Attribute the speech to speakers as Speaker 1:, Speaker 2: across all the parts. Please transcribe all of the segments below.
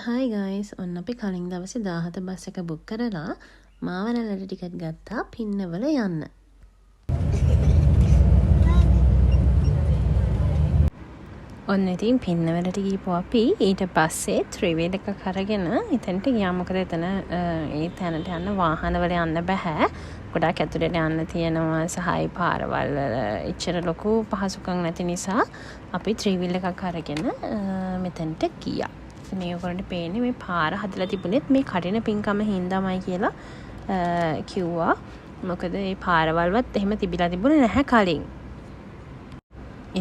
Speaker 1: Hi guys, ඔන්න අපි කලින් දවසේ 17 බස් එක බුක් කරලා මාවනලට ටිකට් ගත්තා පින්නවල යන්න. ඔන්න ඉතින් පින්නවලට ගිහපුවා අපි ඊට පස්සේ ත්‍රිවේද එකක් අරගෙන එතනට ගියා. මොකද එතන ඒ තැනට යන්න වාහනවල යන්න බෑ. ගොඩාක් ඇතුළට යන්න තියෙනවා සහයි පාරවල් වල එච්චර ලොකු පහසුකම් නැති නිසා අපි ත්‍රිවිල් එකක් අරගෙන මෙතනට ගියා. මේ ඔයගොල්ලන්ට පේන්නේ මේ පාර හදලා තිබුණෙත් මේ කඩින පින්කම හින්දාමයි කියලා කිව්වා. මොකද මේ පාරවල්වත් එහෙම තිබිලා තිබුණේ නැහැ කලින්.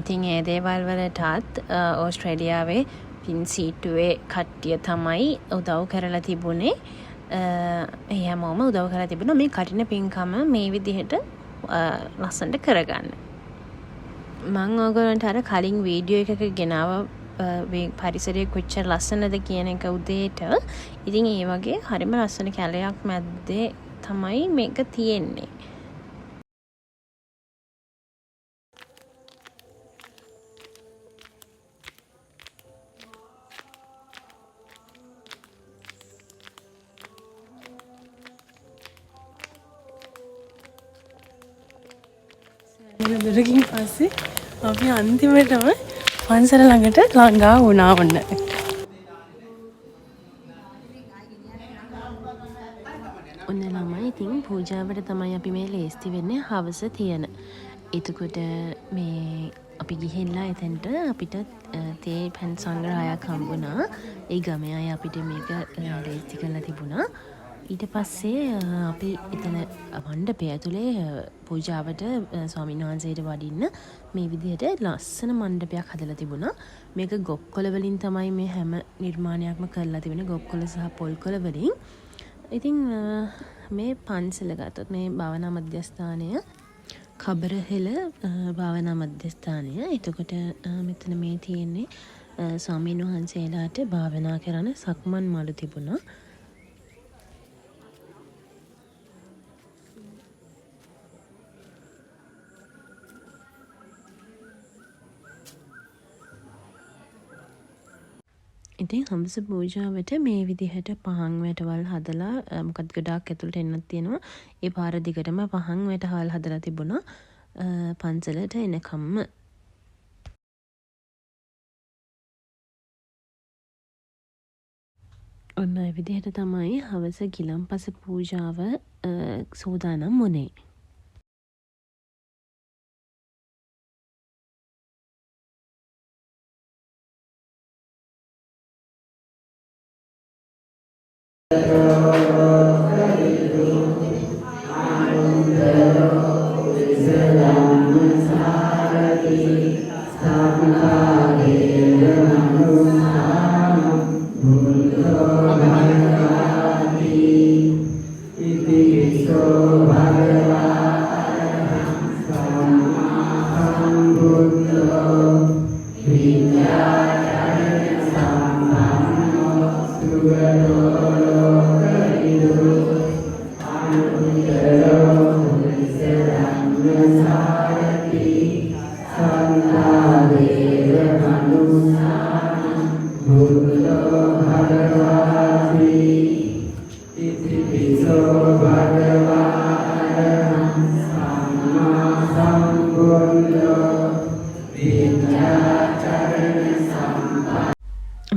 Speaker 1: ඉතින් ඒ දේවල් වලටත් ඕස්ට්‍රේලියාවේ පින් සීටුවේ කට්ටිය තමයි උදව් කරලා තිබුණේ. ඒ හැමෝම උදව් කරලා තිබුණා මේ කටින පින්කම මේ විදිහට ලස්සනට කරගන්න. මම ඔයගොල්ලන්ට අර කලින් වීඩියෝ එකක ගෙනාව පරිසරය කොච්චර ලස්සනද කියන එක උදේට. ඉතින් ඒ වගේ හරිම ලස්සන කැලයක් මැද්දේ තමයි මේක තියෙන්නේ.
Speaker 2: දුරකින් පස්සේ අපි අන්තිමටම පන්සල ළඟට ළඟා වුණා ඔන්න.
Speaker 1: ඔන්න ළමයි ඉතින් පූජාවට තමයි අපි මේ ලේස්ති වෙන්නේ හවස තියෙන. එතකොට මේ අපි ගිහිල්ලා එතනට අපිට තේ පැන් සංග්‍රහයක් හම්බුණා. ඒ ගමේ අය අපිට මේක ලේස්ති කරලා තිබුණා. ඊට පස්සේ අපි එතන මණ්ඩපය ඇතුලේ පූජාවට ස්වාමීන් වහන්සේට වඩින්න මේ විදිහට ලස්සන මණ්ඩපයක් හදලා තිබුණා. මේක ගොප්කොළ වලින් තමයි මේ හැම නිර්මාණයක්ම කරලා තිබෙන්නේ. ගොප්කොළ සහ පොල්කොළ වලින්. ඉතින් මේ පන්සල ගත්තොත් මේ භාවනා මධ්‍යස්ථානය කබරහෙල භාවනා මධ්‍යස්ථානය. එතකොට මෙතන මේ තියෙන්නේ ස්වාමීන් වහන්සේලාට භාවනා කරන සක්මන් මළු තිබුණා. ඉතින් හම්ස පූජාවට මේ විදිහට පහන් වැටවල් හදලා මොකද ගොඩාක් ඇතුළට එන්නත් තියෙනවා. ඒ පාර දිගටම පහන් වැටවල් හදලා තිබුණා පන්සලට එනකම්ම. ඔන්න ඒ විදිහට තමයි හවස ගිලන්පස පූජාව සූදානම් වුණේ.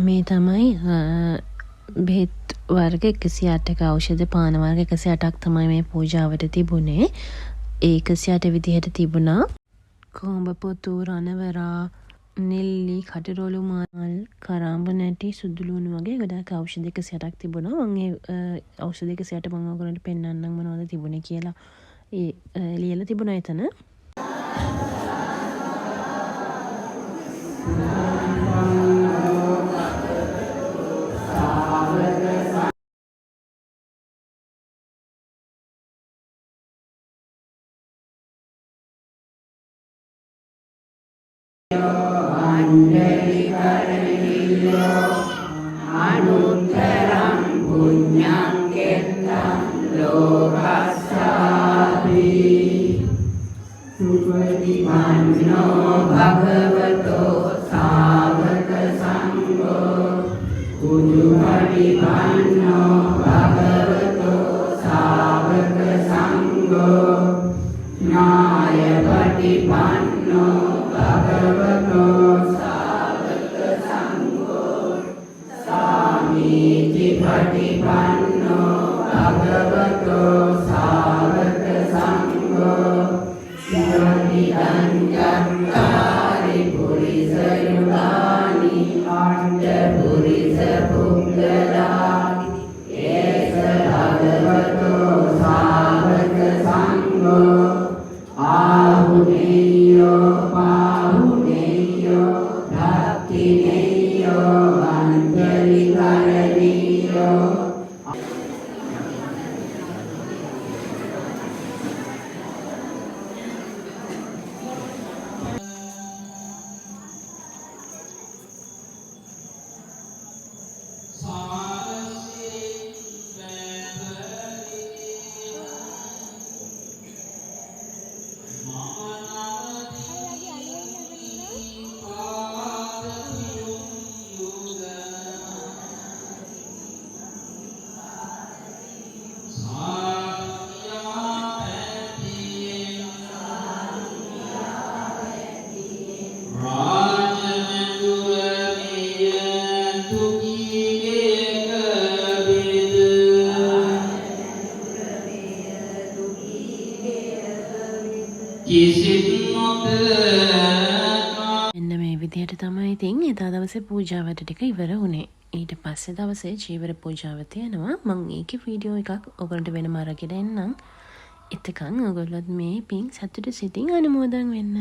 Speaker 1: මේ තමයි බෙහෙත් වර්ග 108ක ඖෂධ පාන වර්ග 108ක් තමයි මේ පූජාවට තිබුණේ. ඒ 108 විදිහට තිබුණා කොඹ පොතු රණවරා නෙල්ලි කටරොළු මල් කරාඹු නැටි සුදුලුණු වගේ ගොඩාක් ඖෂධ 108ක් තිබුණා. මම ඒ ඖෂධ 108 මම ඔයගොල්ලන්ට පෙන්නන්නම් මොනවද තිබුණේ කියලා. ඒ ලියලා තිබුණා එතන.
Speaker 3: අනුත්තරං පුඤ්ඤං කෙත්තං ලෝකස්සාති සුපටිපන්නෝ භගවතෝ සාවක සංඝෝ සුපටිපන්නෝ භගවතෝ සාවක සංඝෝ ඥායපටිපන්නෝ භගවතෝ සාවක සංඝෝ සාමීචිපටිපන්නෝ භගවතෝ සාවක සංඝෝ සියතිදං පුරිස යුගානි අට්ඨ පුරිස පුද්ගලා ඒස භගවතෝ සාවක සංඝෝ ආහුනේයෝ පාහුනේයෝ භක්තිනේයෝ අංජලි කරණීයෝ
Speaker 2: මෙන්න මේ විදිහට තමයි ඉතින් එදා දවසේ පූජාවට ටික ඉවර වුණේ. ඊට පස්සේ දවසේ චීවර පූජාව තියෙනවා. මම ඒකේ වීඩියෝ එකක් ඔයගොල්ලන්ට වෙනම අරගෙන එන්නම්. එතකන් ඔයගොල්ලොත් මේ පින් සතුට සිතින් අනුමෝදන් වෙන්න.